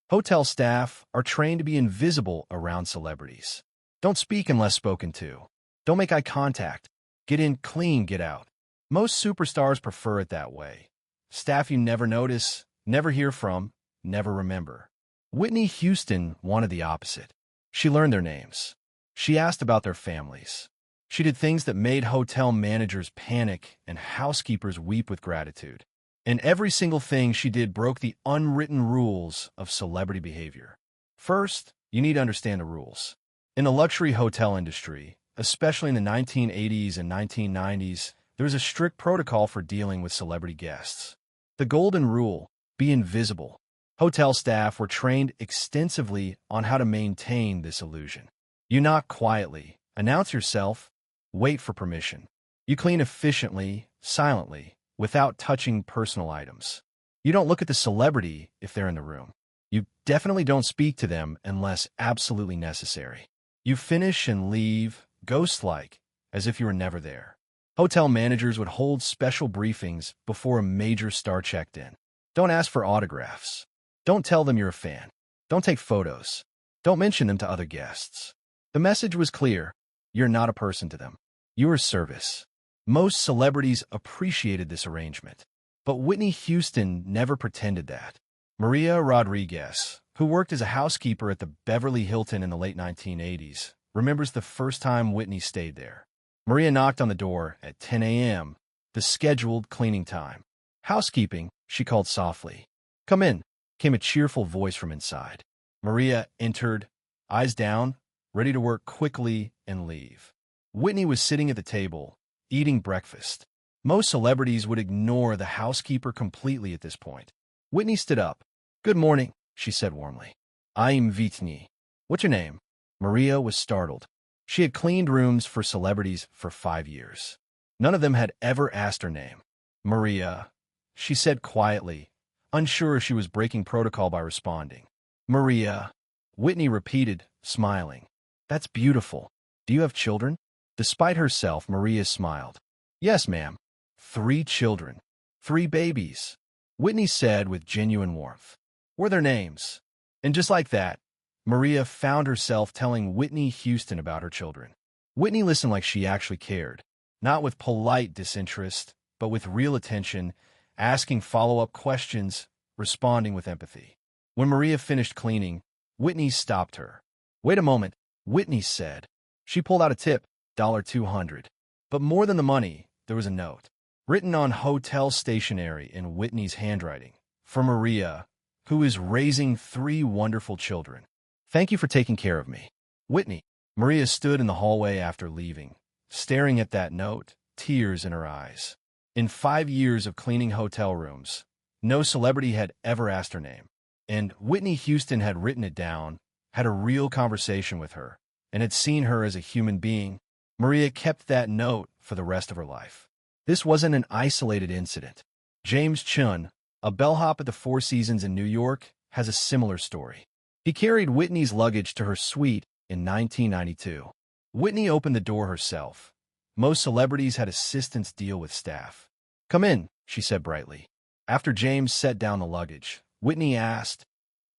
Hotel staff are trained to be invisible around celebrities. Don't speak unless spoken to. Don't make eye contact. Get in clean, get out. Most superstars prefer it that way. Staff you never notice, never hear from, never remember. Whitney Houston wanted the opposite. She learned their names. She asked about their families. She did things that made hotel managers panic and housekeepers weep with gratitude. And every single thing she did broke the unwritten rules of celebrity behavior. First, you need to understand the rules. In the luxury hotel industry, especially in the 1980s and 1990s, there was a strict protocol for dealing with celebrity guests. The golden rule: be invisible. Hotel staff were trained extensively on how to maintain this illusion. You knock quietly, announce yourself, wait for permission. You clean efficiently, silently, without touching personal items. You don't look at the celebrity if they're in the room. You definitely don't speak to them unless absolutely necessary. You finish and leave, ghost-like, as if you were never there. Hotel managers would hold special briefings before a major star checked in. Don't ask for autographs. Don't tell them you're a fan. Don't take photos. Don't mention them to other guests. The message was clear: you're not a person to them. You're a service. Most celebrities appreciated this arrangement. But Whitney Houston never pretended that. Maria Rodriguez, who worked as a housekeeper at the Beverly Hilton in the late 1980s, remembers the first time Whitney stayed there. Maria knocked on the door at 10 a.m., the scheduled cleaning time. "Housekeeping," she called softly. "Come in," came a cheerful voice from inside. Maria entered, eyes down, ready to work quickly and leave. Whitney was sitting at the table, eating breakfast. Most celebrities would ignore the housekeeper completely at this point. Whitney stood up. "Good morning," she said warmly. "I'm Whitney. What's your name?" Maria was startled. She had cleaned rooms for celebrities for 5 years. None of them had ever asked her name. "Maria," she said quietly, unsure if she was breaking protocol by responding. "Maria," Whitney repeated, smiling. "That's beautiful. Do you have children?" Despite herself, Maria smiled. "Yes, ma'am. 3 children. 3 babies," Whitney said with genuine warmth. "What are their names?" And just like that, Maria found herself telling Whitney Houston about her children. Whitney listened like she actually cared, not with polite disinterest, but with real attention, asking follow-up questions, responding with empathy. When Maria finished cleaning, Whitney stopped her. "Wait a moment," Whitney said. She pulled out a tip, $200. But more than the money, there was a note, written on hotel stationery in Whitney's handwriting, for Maria, who is raising 3 wonderful children. "Thank you for taking care of me, Whitney." Maria stood in the hallway after leaving, staring at that note, tears in her eyes. In 5 years of cleaning hotel rooms, no celebrity had ever asked her name. And Whitney Houston had written it down, had a real conversation with her, and had seen her as a human being. Maria kept that note for the rest of her life. This wasn't an isolated incident. James Chun, a bellhop at the Four Seasons in New York, has a similar story. He carried Whitney's luggage to her suite in 1992. Whitney opened the door herself. Most celebrities had assistants deal with staff. "Come in," she said brightly. After James set down the luggage, Whitney asked,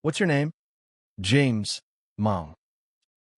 "What's your name?" "James, Mom."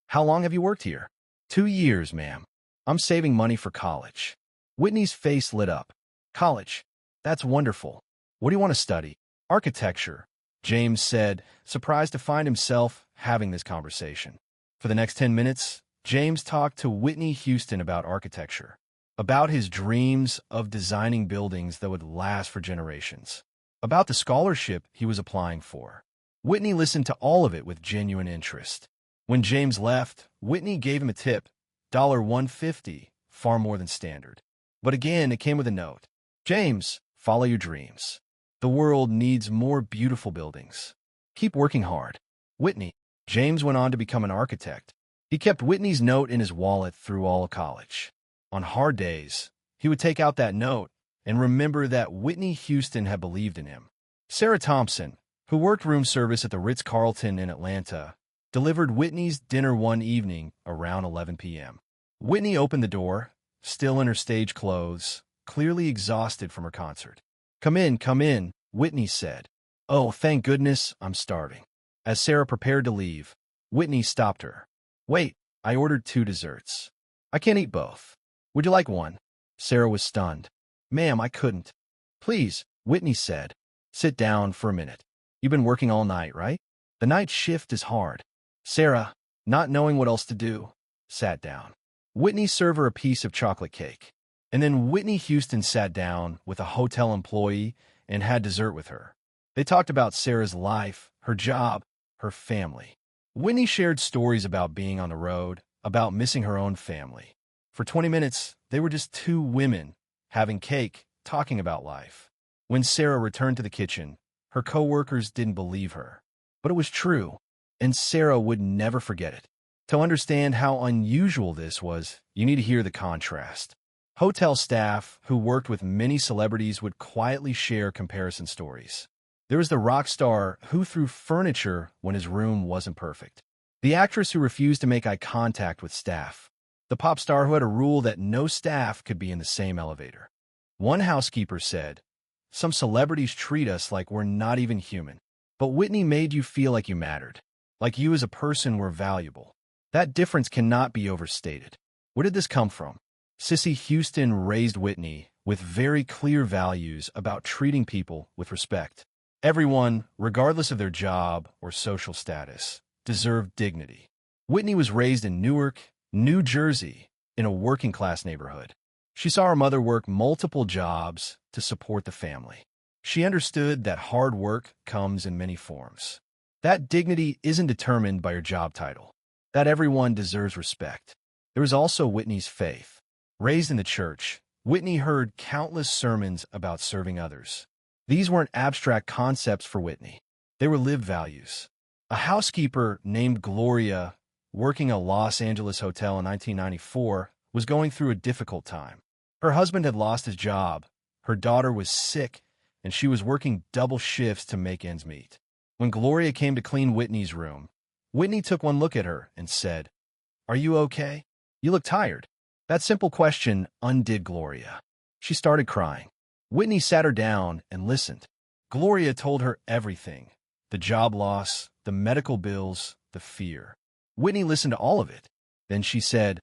"How long have you worked here?" 2 years, ma'am. I'm saving money for college." Whitney's face lit up. "College? That's wonderful. What do you want to study?" "Architecture," James said, surprised to find himself having this conversation. For the next 10 minutes, James talked to Whitney Houston about architecture, about his dreams of designing buildings that would last for generations, about the scholarship he was applying for. Whitney listened to all of it with genuine interest. When James left, Whitney gave him a tip, $150, far more than standard. But again, it came with a note. "James, follow your dreams. The world needs more beautiful buildings. Keep working hard." Whitney. James went on to become an architect. He kept Whitney's note in his wallet through all of college. On hard days, he would take out that note and remember that Whitney Houston had believed in him. Sarah Thompson, who worked room service at the Ritz-Carlton in Atlanta, delivered Whitney's dinner one evening around 11 p.m. Whitney opened the door, still in her stage clothes, clearly exhausted from her concert. Come in, Whitney said. "Oh, thank goodness, I'm starving." As Sarah prepared to leave, Whitney stopped her. Wait, I ordered 2 desserts. I can't eat both. Would you like one? Sarah was stunned. Ma'am, I couldn't. Please, Whitney said. Sit down for a minute. You've been working all night, right? The night shift is hard. Sarah, not knowing what else to do, sat down. Whitney served her a piece of chocolate cake. And then Whitney Houston sat down with a hotel employee and had dessert with her. They talked about Sarah's life, her job, her family. Whitney shared stories about being on the road, about missing her own family. For 20 minutes, they were just 2 women, having cake, talking about life. When Sarah returned to the kitchen, her co-workers didn't believe her. But it was true, and Sarah would never forget it. To understand how unusual this was, you need to hear the contrast. Hotel staff who worked with many celebrities would quietly share comparison stories. There was the rock star who threw furniture when his room wasn't perfect. The actress who refused to make eye contact with staff. The pop star who had a rule that no staff could be in the same elevator. One housekeeper said, "Some celebrities treat us like we're not even human. But Whitney made you feel like you mattered, like you as a person were valuable." That difference cannot be overstated. Where did this come from? Sissy Houston raised Whitney with very clear values about treating people with respect. Everyone, regardless of their job or social status, deserved dignity. Whitney was raised in Newark, New Jersey, in a working-class neighborhood. She saw her mother work multiple jobs to support the family. She understood that hard work comes in many forms. That dignity isn't determined by your job title. That everyone deserves respect. There was also Whitney's faith. Raised in the church, Whitney heard countless sermons about serving others. These weren't abstract concepts for Whitney. They were lived values. A housekeeper named Gloria, working a Los Angeles hotel in 1994, was going through a difficult time. Her husband had lost his job, her daughter was sick, and she was working double shifts to make ends meet. When Gloria came to clean Whitney's room, Whitney took one look at her and said, "Are you okay? You look tired." That simple question undid Gloria. She started crying. Whitney sat her down and listened. Gloria told her everything: the job loss, the medical bills, the fear. Whitney listened to all of it. Then she said,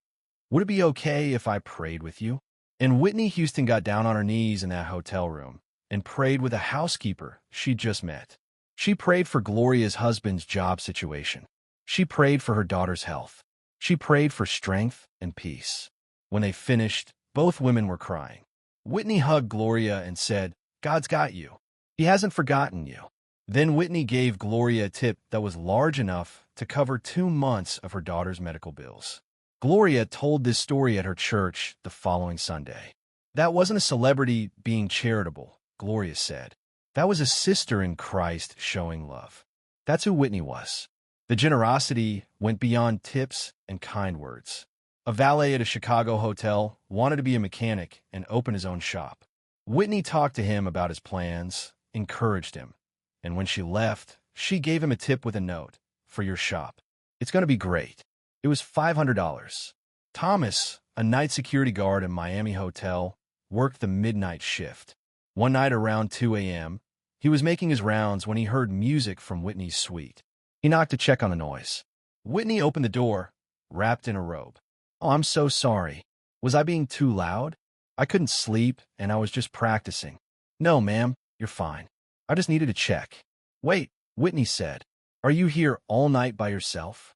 "Would it be okay if I prayed with you?" And Whitney Houston got down on her knees in that hotel room and prayed with a housekeeper she'd just met. She prayed for Gloria's husband's job situation. She prayed for her daughter's health. She prayed for strength and peace. When they finished, both women were crying. Whitney hugged Gloria and said, "God's got you. He hasn't forgotten you." Then Whitney gave Gloria a tip that was large enough to cover 2 months of her daughter's medical bills. Gloria told this story at her church the following Sunday. That wasn't a celebrity being charitable, Gloria said. That was a sister in Christ showing love. That's who Whitney was. The generosity went beyond tips and kind words. A valet at a Chicago hotel wanted to be a mechanic and open his own shop. Whitney talked to him about his plans, encouraged him, and when she left, she gave him a tip with a note: "For your shop. It's going to be great." It was $500. Thomas, a night security guard in Miami hotel, worked the midnight shift. One night around 2 a.m., he was making his rounds when he heard music from Whitney's suite. He knocked to check on the noise. Whitney opened the door, wrapped in a robe. "Oh, I'm so sorry. Was I being too loud? I couldn't sleep, and I was just practicing." "No, ma'am, you're fine. I just needed to check." "Wait," Whitney said. "Are you here all night by yourself?"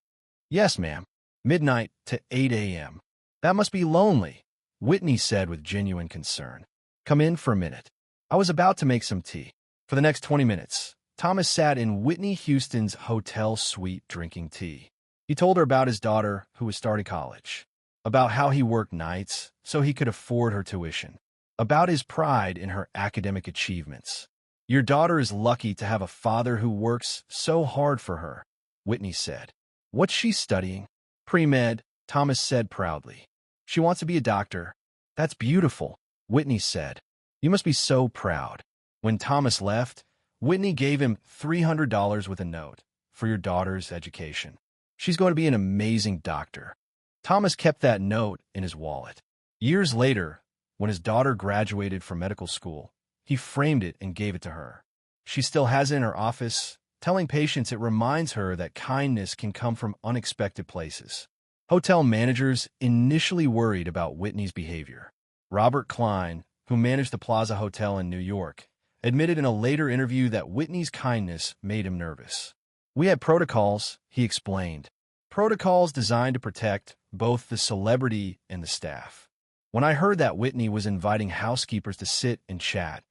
"Yes, ma'am. Midnight to 8 a.m. "That must be lonely," Whitney said with genuine concern. "Come in for a minute." I was about to make some tea. For the next 20 minutes, Thomas sat in Whitney Houston's hotel suite drinking tea. He told her about his daughter who was starting college, about how he worked nights so he could afford her tuition, about his pride in her academic achievements. "Your daughter is lucky to have a father who works so hard for her," Whitney said. "What's she studying?" "Pre-med," Thomas said proudly. "She wants to be a doctor." "That's beautiful," Whitney said. "You must be so proud." When Thomas left, Whitney gave him $300 with a note: "For your daughter's education. She's going to be an amazing doctor." Thomas kept that note in his wallet. Years later, when his daughter graduated from medical school, he framed it and gave it to her. She still has it in her office, telling patients it reminds her that kindness can come from unexpected places. Hotel managers initially worried about Whitney's behavior. Robert Klein, who managed the Plaza Hotel in New York, admitted in a later interview that Whitney's kindness made him nervous. "We had protocols," he explained. "Protocols designed to protect both the celebrity and the staff. When I heard that Whitney was inviting housekeepers to sit and chat,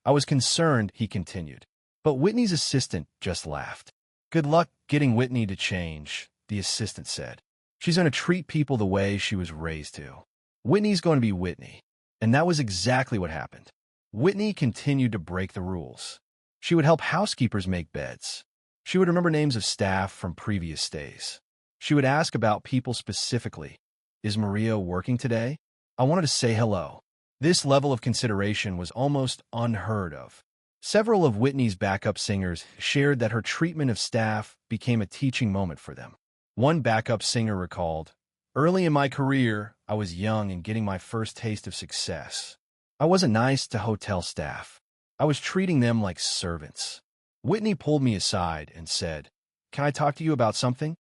I was concerned," he continued. But Whitney's assistant just laughed. "Good luck getting Whitney to change," the assistant said. "She's going to treat people the way she was raised to. Whitney's going to be Whitney." And that was exactly what happened. Whitney continued to break the rules. She would help housekeepers make beds. She would remember names of staff from previous stays. She would ask about people specifically. "Is Maria working today? I wanted to say hello." This level of consideration was almost unheard of. Several of Whitney's backup singers shared that her treatment of staff became a teaching moment for them. One backup singer recalled, "Early in my career, I was young and getting my first taste of success. I wasn't nice to hotel staff. I was treating them like servants." Whitney pulled me aside and said, "Can I talk to you about something?"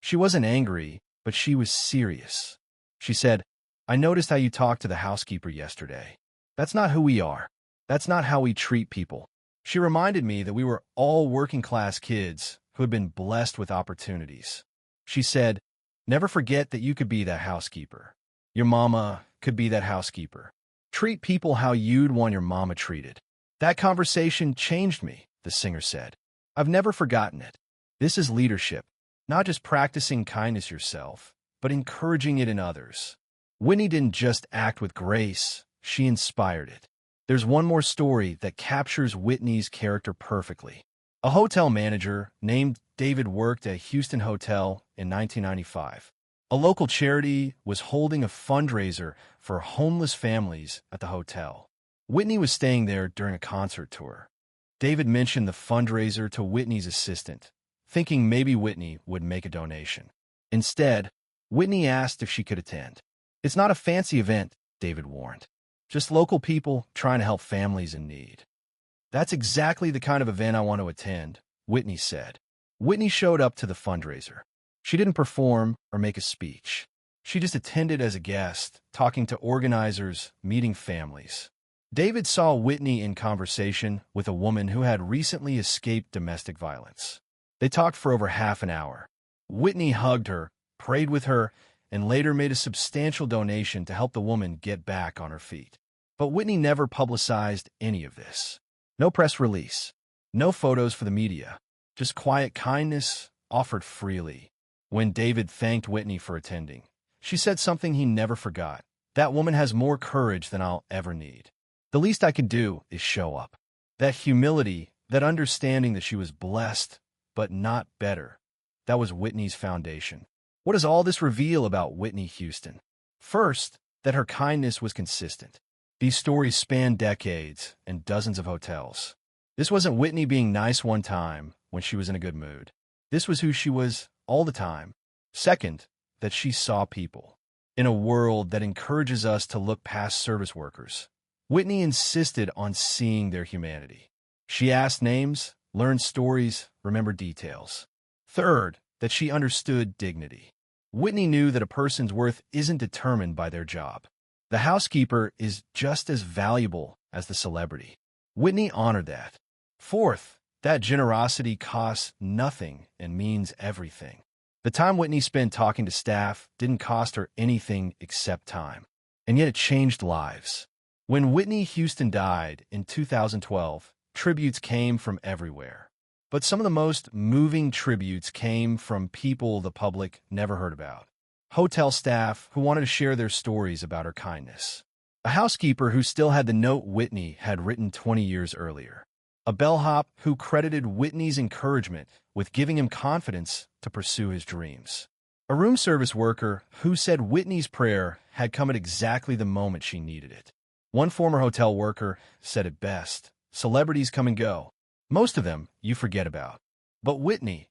She wasn't angry, but she was serious. She said, "I noticed how you talked to the housekeeper yesterday. That's not who we are. That's not how we treat people." She reminded me that we were all working-class kids who had been blessed with opportunities. She said, "Never forget that you could be that housekeeper. Your mama could be that housekeeper. Treat people how you'd want your mama treated." "That conversation changed me," the singer said. "I've never forgotten it. This is leadership, not just practicing kindness yourself, but encouraging it in others." Whitney didn't just act with grace, she inspired it. There's one more story that captures Whitney's character perfectly. A hotel manager named David worked at a Houston hotel in 1995. A local charity was holding a fundraiser for homeless families at the hotel. Whitney was staying there during a concert tour. David mentioned the fundraiser to Whitney's assistant, thinking maybe Whitney would make a donation. Instead, Whitney asked if she could attend. "It's not a fancy event," David warned. "Just local people trying to help families in need." "That's exactly the kind of event I want to attend," Whitney said. Whitney showed up to the fundraiser. She didn't perform or make a speech. She just attended as a guest, talking to organizers, meeting families. David saw Whitney in conversation with a woman who had recently escaped domestic violence. They talked for over half an hour. Whitney hugged her, prayed with her, and later made a substantial donation to help the woman get back on her feet. But Whitney never publicized any of this. No press release, no photos for the media, just quiet kindness offered freely. When David thanked Whitney for attending, she said something he never forgot. "That woman has more courage than I'll ever need. The least I can do is show up." That humility, that understanding that she was blessed, but not better, that was Whitney's foundation. What does all this reveal about Whitney Houston? First, that her kindness was consistent. These stories span decades and dozens of hotels. This wasn't Whitney being nice one time when she was in a good mood. This was who she was all the time. Second, that she saw people. In a world that encourages us to look past service workers, Whitney insisted on seeing their humanity. She asked names, learned stories, remembered details. Third, that she understood dignity. Whitney knew that a person's worth isn't determined by their job. The housekeeper is just as valuable as the celebrity. Whitney honored that. Fourth, that generosity costs nothing and means everything. The time Whitney spent talking to staff didn't cost her anything except time. And yet it changed lives. When Whitney Houston died in 2012, tributes came from everywhere. But some of the most moving tributes came from people the public never heard about. Hotel staff who wanted to share their stories about her kindness. A housekeeper who still had the note Whitney had written 20 years earlier. A bellhop who credited Whitney's encouragement with giving him confidence to pursue his dreams. A room service worker who said Whitney's prayer had come at exactly the moment she needed it. One former hotel worker said it best, "Celebrities come and go. Most of them you forget about. But Whitney,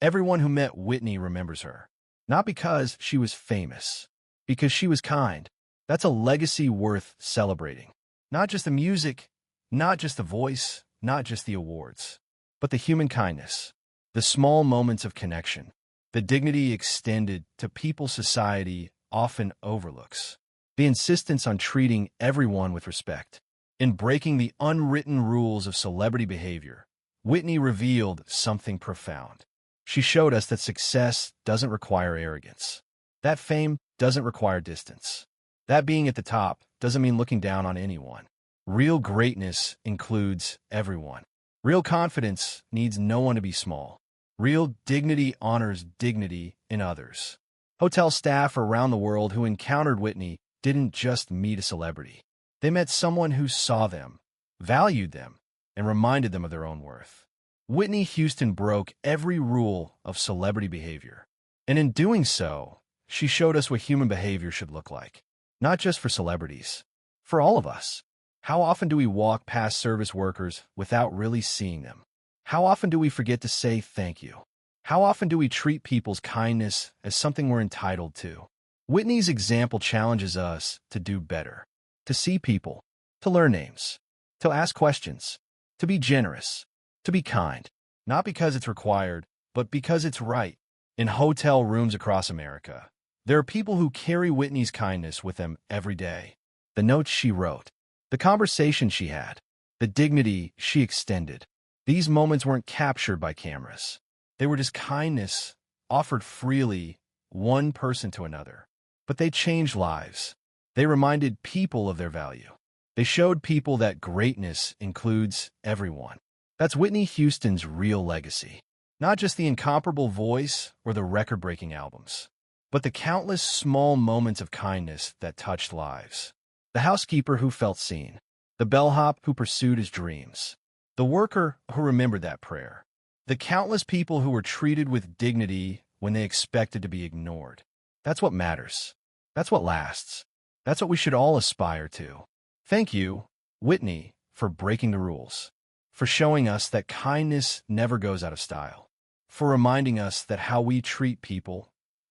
everyone who met Whitney remembers her. Not because she was famous, because she was kind." That's a legacy worth celebrating. Not just the music, not just the voice, not just the awards, but the human kindness, the small moments of connection, the dignity extended to people society often overlooks, the insistence on treating everyone with respect. In breaking the unwritten rules of celebrity behavior, Whitney revealed something profound. She showed us that success doesn't require arrogance, that fame doesn't require distance, that being at the top doesn't mean looking down on anyone. Real greatness includes everyone. Real confidence needs no one to be small. Real dignity honors dignity in others. Hotel staff around the world who encountered Whitney didn't just meet a celebrity. They met someone who saw them, valued them, and reminded them of their own worth. Whitney Houston broke every rule of celebrity behavior. And in doing so, she showed us what human behavior should look like. Not just for celebrities, for all of us. How often do we walk past service workers without really seeing them? How often do we forget to say thank you? How often do we treat people's kindness as something we're entitled to? Whitney's example challenges us to do better, to see people, to learn names, to ask questions, to be generous, to be kind, not because it's required, but because it's right. In hotel rooms across America, there are people who carry Whitney's kindness with them every day. The notes she wrote, the conversation she had, the dignity she extended. These moments weren't captured by cameras. They were just kindness offered freely, one person to another. But they changed lives. They reminded people of their value. They showed people that greatness includes everyone. That's Whitney Houston's real legacy. Not just the incomparable voice or the record-breaking albums, but the countless small moments of kindness that touched lives. The housekeeper who felt seen, the bellhop who pursued his dreams, the worker who remembered that prayer, the countless people who were treated with dignity when they expected to be ignored. That's what matters. That's what lasts. That's what we should all aspire to. Thank you, Whitney, for breaking the rules, for showing us that kindness never goes out of style, for reminding us that how we treat people,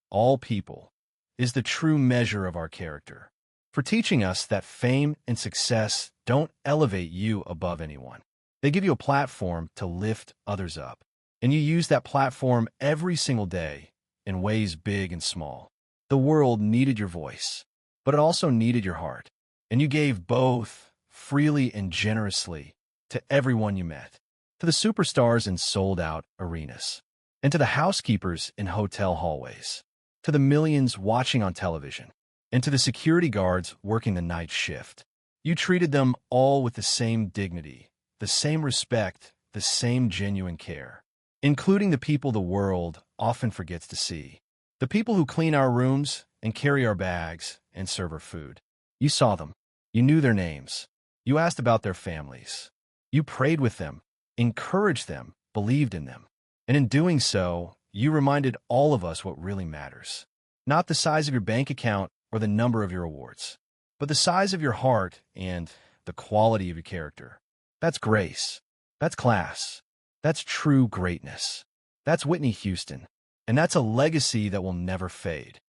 all people, is the true measure of our character, for teaching us that fame and success don't elevate you above anyone. They give you a platform to lift others up, and you use that platform every single day in ways big and small. The world needed your voice, but it also needed your heart, and you gave both freely and generously to everyone you met, to the superstars in sold-out arenas, and to the housekeepers in hotel hallways, to the millions watching on television, and to the security guards working the night shift. You treated them all with the same dignity, the same respect, the same genuine care, including the people the world often forgets to see. The people who clean our rooms and carry our bags and serve our food. You saw them. You knew their names. You asked about their families. You prayed with them, encouraged them, believed in them. And in doing so, you reminded all of us what really matters. Not the size of your bank account or the number of your awards, but the size of your heart and the quality of your character. That's grace. That's class. That's true greatness. That's Whitney Houston. And that's a legacy that will never fade.